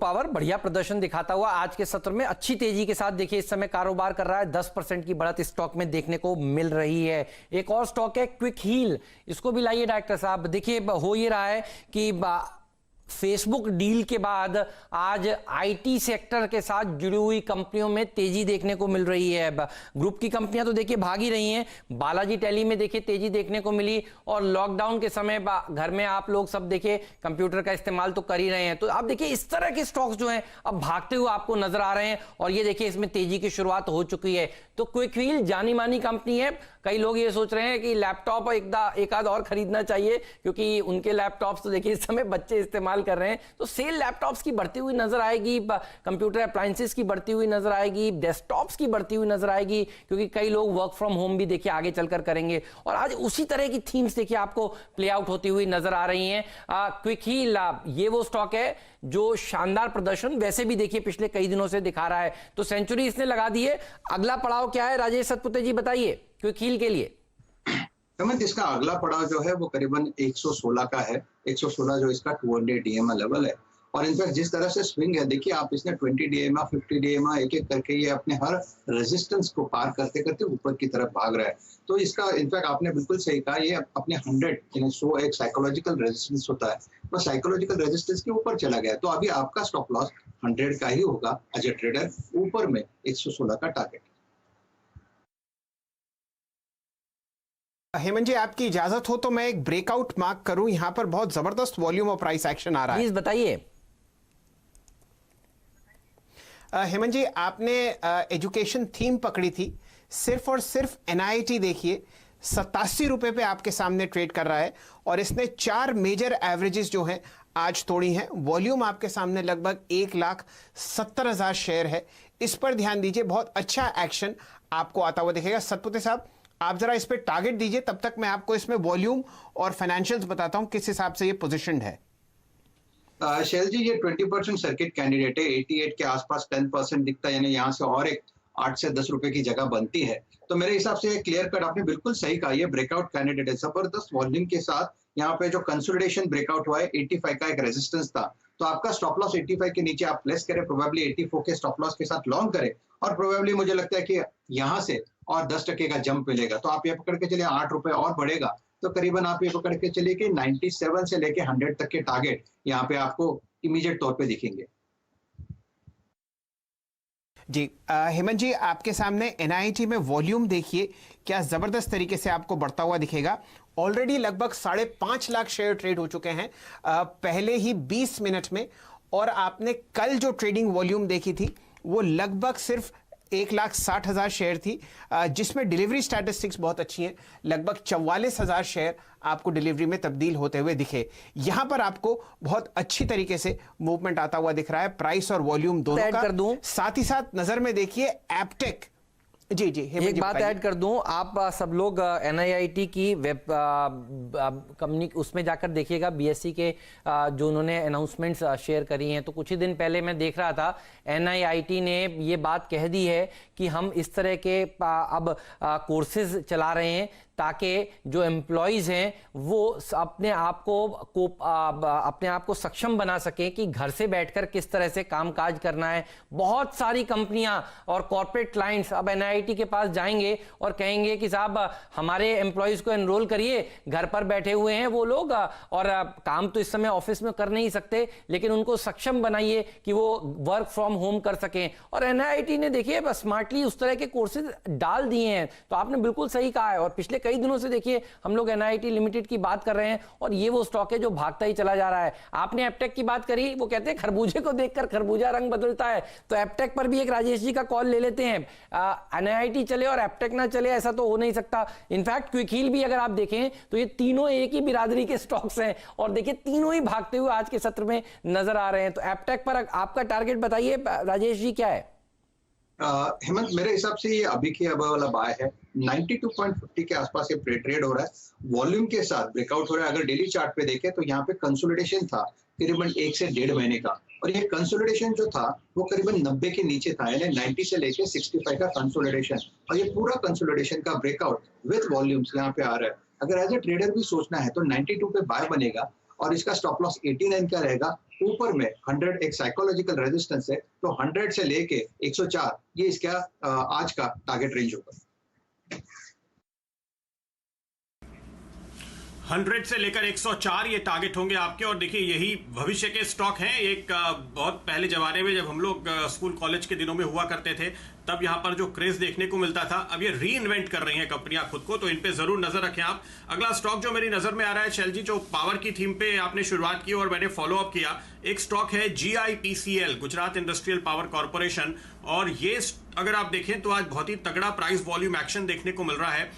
Power बढ़िया प्रदर्शन दिखाता हुआ आज के सत्र में अच्छी तेजी के साथ देखिए इस समय कारोबार कर रहा है। 10% की बढ़त स्टॉक में देखने को मिल रही है। एक और स्टॉक है क्विक हील, इसको भी लाइए डॉक्टर साहब। देखिए हो ये रहा है कि फेसबुक डील के बाद आज आईटी सेक्टर के साथ जुड़ी हुई कंपनियों में तेजी देखने को मिल रही है। ग्रुप की कंपनियां तो देखिए भाग ही रही हैं। बालाजी टेली में देखिए तेजी देखने को मिली और लॉकडाउन के समय घर में आप लोग सब देखिए कंप्यूटर का इस्तेमाल तो कर ही रहे हैं, तो आप देखिए इस तरह के स्टॉक्स जो हैं अब भागते हुए आपको नजर आ रहे हैं और ये देखिए इसमें तेजी की शुरुआत हो चुकी है। तो क्विक व्हील जानी मानी कंपनी है। कई लोग ये सोच रहे हैं कि लैपटॉप एक आध और खरीदना चाहिए क्योंकि उनके लैपटॉप्स तो देखिए इस समय बच्चे इस्तेमाल कर रहे हैं, तो सेल लैपटॉप्स की बढ़ती हुई नजर आएगी, कंप्यूटर अप्लायंसेस की बढ़ती हुई नजर आएगी, डेस्कटॉप्स की बढ़ती हुई नजर आएगी क्योंकि कई लोग वर्क फ्रॉम होम भी देखिए आगे चलकर करेंगे और आज उसी तरह की थीम्स देखिए आपको प्ले आउट होती हुई नजर आ रही हैं। क्विक हील ये वो स्टॉक है जो शानदार प्रदर्शन वैसे भी देखिए पिछले कई दिनों से दिखा रहा है, तो सेंचुरी इसने लगा दी है। अगला पड़ाव क्या है राजेश सतपुते जी बताइए क्विक हील के लिए। इसका अगला पड़ाव जो है वो करीबन 116 का है। 116 जो इसका 200 डीएमए लेवल है और इनफैक्ट जिस तरह से स्विंग है देखिए आप, इसने 20 डीएमए 50 डीएमए एक एक करके ये अपने हर रेजिस्टेंस को पार करते करते ऊपर की तरफ भाग रहा है। तो इसका इनफैक्ट आपने बिल्कुल सही कहा, ये अपने 100 यानी 100 एक साइकोलॉजिकल रेजिस्टेंस होता है, वो साइकोलॉजिकल रेजिस्टेंस के ऊपर चला गया। तो अभी आपका स्टॉप लॉस 100 का ही होगा एज ए ट्रेडर, ऊपर में 116 का टारगेट। हेमंत जी आपकी इजाजत हो तो मैं एक ब्रेकआउट मार्क करूं, यहां पर बहुत जबरदस्त वॉल्यूम और प्राइस एक्शन आ रहा है। प्लीज बताइए। हेमंत जी आपने एजुकेशन थीम पकड़ी थी, सिर्फ और सिर्फ एनआईटी देखिए 87 रुपए पे आपके सामने ट्रेड कर रहा है और इसने 4 मेजर एवरेजेस जो हैं आज तोड़ी हैं। वॉल्यूम आपके सामने लगभग 1,70,000 शेयर है। इस पर ध्यान दीजिए, बहुत अच्छा एक्शन आपको आता हुआ दिखेगा। सतपुते साहब आप जरा इस पे टारगेट दीजिए, तब तक मैं आपको इसमें वॉल्यूम और फाइनेंशियल्स बताता हूं किस हिसाब से ये पोजीशनड है। शैल जी ये 20% सर्किट कैंडिडेट है, 88 के आसपास 10% दिखता है, यानी यहाँ से और एक 8 से 10 रुपए की जगह बनती है। तो मेरे हिसाब से क्लियर कट आपने बिल्कुल सही कहा, ये ब्रेकआउट कैंडिडेट है। जबरदस्त वॉल्यूम के साथ यहाँ पे जो कंसोलिडेशन ब्रेकआउट हुआ है, 85 का एक रेजिस्टेंस था, तो आपका स्टॉप लॉस 85 के नीचे आप प्लेस करें, प्रोबेबली 84 के स्टॉप लॉस के साथ लॉन्ग करें और प्रोबेबली मुझे लगता है कि यहाँ से और 10% का जंप मिलेगा। तो आप ये पकड़ के चलिए 8 रुपए और बढ़ेगा तो करीबन आप ये पकड़ के चलिए कि 97 से लेके 100 तक के टारगेट यहाँ पे आपको इमीडिएट तौर पे दिखेंगे। जी हेमंत जी आपके सामने एनआईटी में वॉल्यूम देखिए क्या जबरदस्त तरीके से आपको बढ़ता हुआ दिखेगा। ऑलरेडी लगभग 5.5 लाख शेयर ट्रेड हो चुके हैं पहले ही 20 मिनट में, और आपने कल जो ट्रेडिंग वॉल्यूम देखी थी वो लगभग सिर्फ 1,60,000 शेयर थी, जिसमें डिलीवरी स्टैटिस्टिक्स बहुत अच्छी हैं। लगभग 44,000 शेयर आपको डिलीवरी में तब्दील होते हुए दिखे। यहां पर आपको बहुत अच्छी तरीके से मूवमेंट आता हुआ दिख रहा है, प्राइस और वॉल्यूम दोनों का। कर दूं साथ ही साथ नजर में देखिए एप्टेक। जी एक बात ऐड कर दूं, आप सब लोग एनआईआईटी की वेब कंपनी उसमें जाकर देखिएगा, बीएससी के जो उन्होंने अनाउंसमेंट्स शेयर करी हैं, तो कुछ ही दिन पहले मैं देख रहा था एनआईआईटी ने ये बात कह दी है कि हम इस तरह के अब कोर्सेज चला रहे हैं ताकि जो एम्प्लॉयज हैं वो अपने आप को सक्षम बना सकें कि घर से बैठकर किस तरह से कामकाज करना है। बहुत सारी कंपनियां और कॉर्पोरेट क्लाइंट्स अब एनआईटी के पास जाएंगे और कहेंगे कि साहब हमारे एम्प्लॉयज को एनरोल करिए, घर पर बैठे हुए हैं वो लोग और काम तो इस समय ऑफिस में कर नहीं सकते, लेकिन उनको सक्षम बनाइए कि वो वर्क फ्रॉम होम कर सकें। और एनआईटी ने देखिए स्मार्टली उस तरह के कोर्सेज डाल दिए हैं। तो आपने बिल्कुल सही कहा है और पिछले कई दिनों से देखिए हम लोग एनआईटी लिमिटेड की बात कर रहे हैं और ये वो स्टॉक है जो भागता ही चला जा रहा है। आपने एप्टेक की बात करी, वो कहते हैं खरबूजे को देखकर खरबूजा रंग बदलता है, तो एप्टेक पर भी एक राजेश जी का कॉल ले लेते हैं। एनआईटी चले और एप्टेक ना चले ऐसा तो हो नहीं सकता। इनफैक्ट क्विक हील भी अगर आप देखें तो ये तीनों एक ही बिरादरी के स्टॉक्स हैं और देखिए तीनों ही भागते हुए आज के सत्र में नजर आ रहे हैं। तो एप्टेक पर आपका टारगेट बताइए राजेश जी क्या है? हेमंत मेरे हिसाब से ये अभी की अब वाला बाय है, 92.50 के आसपास ये ट्रेड हो रहा है। वॉल्यूम के साथ ब्रेकआउट हो रहा है। अगर डेली चार्ट पे देखें तो यहाँ पे कंसोलिडेशन था करीबन 1 से 1.5 महीने का, और ये कंसोलिडेशन जो था वो करीबन 90 के नीचे था, यानी 90 से लेके 65 का कंसोलिडेशन, और ये पूरा कंसोलिडेशन का ब्रेकआउट विथ वॉल्यूम्स यहाँ पे आ रहा है। अगर एज ए ट्रेडर भी सोचना है तो 92 पे बाय बनेगा और इसका स्टॉप लॉस 89 का रहेगा ऊपर में 100 एक साइकोलॉजिकल रेजिस्टेंस है, तो 100 से लेके 104 ये इसका आज का टारगेट रेंज होगा। 100 से लेकर 104 ये टारगेट होंगे आपके। और देखिए यही भविष्य के स्टॉक हैं। एक बहुत पहले जमाने में जब हम लोग स्कूल कॉलेज के दिनों में हुआ करते थे, तब यहाँ पर जो क्रेज देखने को मिलता था, अब ये री इन्वेंट कर रही हैं कंपनियां खुद को, तो इन पे जरूर नजर रखें आप। अगला स्टॉक जो मेरी नजर में आ रहा है शैल जी, जो पावर की थीम पे आपने शुरुआत की और मैंने फॉलो अप किया, एक स्टॉक है GIPCL, Gujarat industrial power corporation. और ये अगर आप देखें तो आज बहुत ही तगड़ा प्राइस वॉल्यूम एक्शन देखने को मिल रहा है।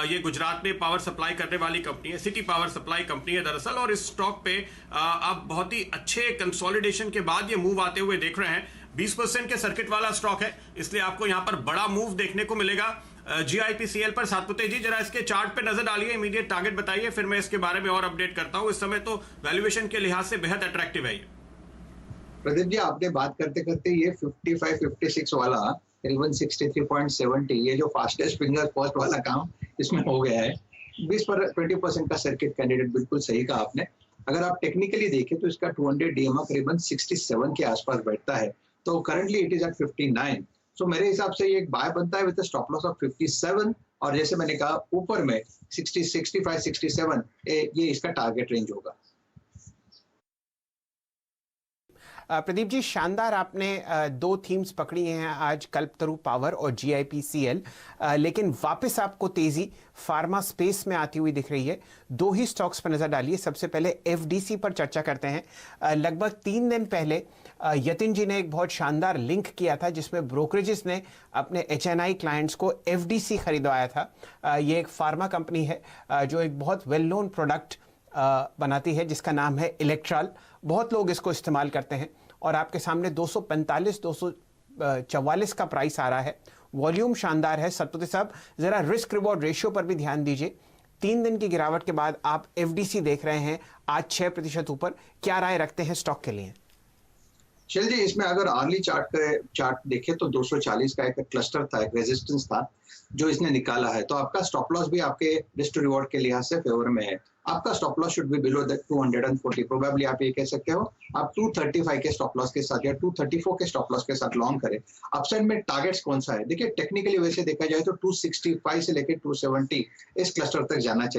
ये गुजरात में पावर सप्लाई करने वाली कंपनी है, सिटी पावर सप्लाई कंपनी है दरअसल। और इस स्टॉक पे आप बहुत ही अच्छे कंसोलिडेशन के बाद ये मूव आते हुए देख रहे हैं। 20% के सर्किट वाला स्टॉक है, इसलिए आपको यहां पर बड़ा मूव देखने को मिलेगा GIPCL पर। सातपुते जी जरा इसके चार्ट पे नजर डालिए, इमीडिएट टारगेट बताइए, फिर मैं इसके बारे में और अपडेट करता हूं। इस समय तो वैल्यूएशन के लिहाज से बेहद अट्रैक्टिव है ये। प्रदीप जी, आपने बात करते करते ये 55-56 वाला करीबन 63.70 ये जो फास्टेस्ट फिंगर पोस्ट वाला काम इसमें हो गया है। 20% का सर्किट कैंडिडेट, बिल्कुल सही कहा आपने। अगर आप टेक्निकली देखें तो इसका 200 DMA करीबन 67 के आसपास बैठता है, तो करंटली इट इज एट 59। सो मेरे हिसाब से ये एक बाय बनता है विद स्टॉप लॉस ऑफ 57, और जैसे मैंने कहा ऊपर में 60, 65, 67 ये इसका टारगेट रेंज होगा। प्रदीप जी, शानदार आपने दो थीम्स पकड़ी हैं आज, कल्पतरू पावर और GIPCL, लेकिन वापस आपको तेजी फार्मा स्पेस में आती हुई दिख रही है। दो ही स्टॉक्स पर नजर डालिए। सबसे पहले FDC पर चर्चा करते हैं। लगभग 3 दिन पहले यतिन जी ने एक बहुत शानदार लिंक किया था, जिसमें ब्रोकरेजेस ने अपने HNI क्लाइंट्स को FDC खरीदवाया था। ये एक फार्मा कंपनी है जो एक बहुत वेल नोन प्रोडक्ट बनाती है जिसका नाम है इलेक्ट्रॉल। बहुत लोग इसको इस्तेमाल करते हैं और आपके सामने 245-244 का प्राइस आ रहा है। वॉल्यूम शानदार है। सतपुते साहब, जरा रिस्क रिवॉर्ड रेशियो पर भी ध्यान दीजिए। 3 दिन की गिरावट के बाद आप FDC देख रहे हैं आज 6% ऊपर। क्या राय रखते हैं स्टॉक के लिए? चल जी, इसमें अगर अर्ली चार्ट देखें तो 240 का एक क्लस्टर था, एक रेजिस्टेंस था जो इसने निकाला है। तो आपका स्टॉप लॉस भी आपके रिस्क टू रिवॉर्ड के लिहाज से फेवर में है। आपका stop loss should be below that 240। Probably आप ये कह सकते हो आप 235 के स्टॉप लॉस के साथ या 234 के स्टॉप लॉस के साथ लॉन्ग करें। अपसाइड में टारगेट्स कौन सा है? देखिए टेक्निकली वैसे देखा जाए तो 265 से लेकर 270 इस क्लस्टर तक जाना चाहिए।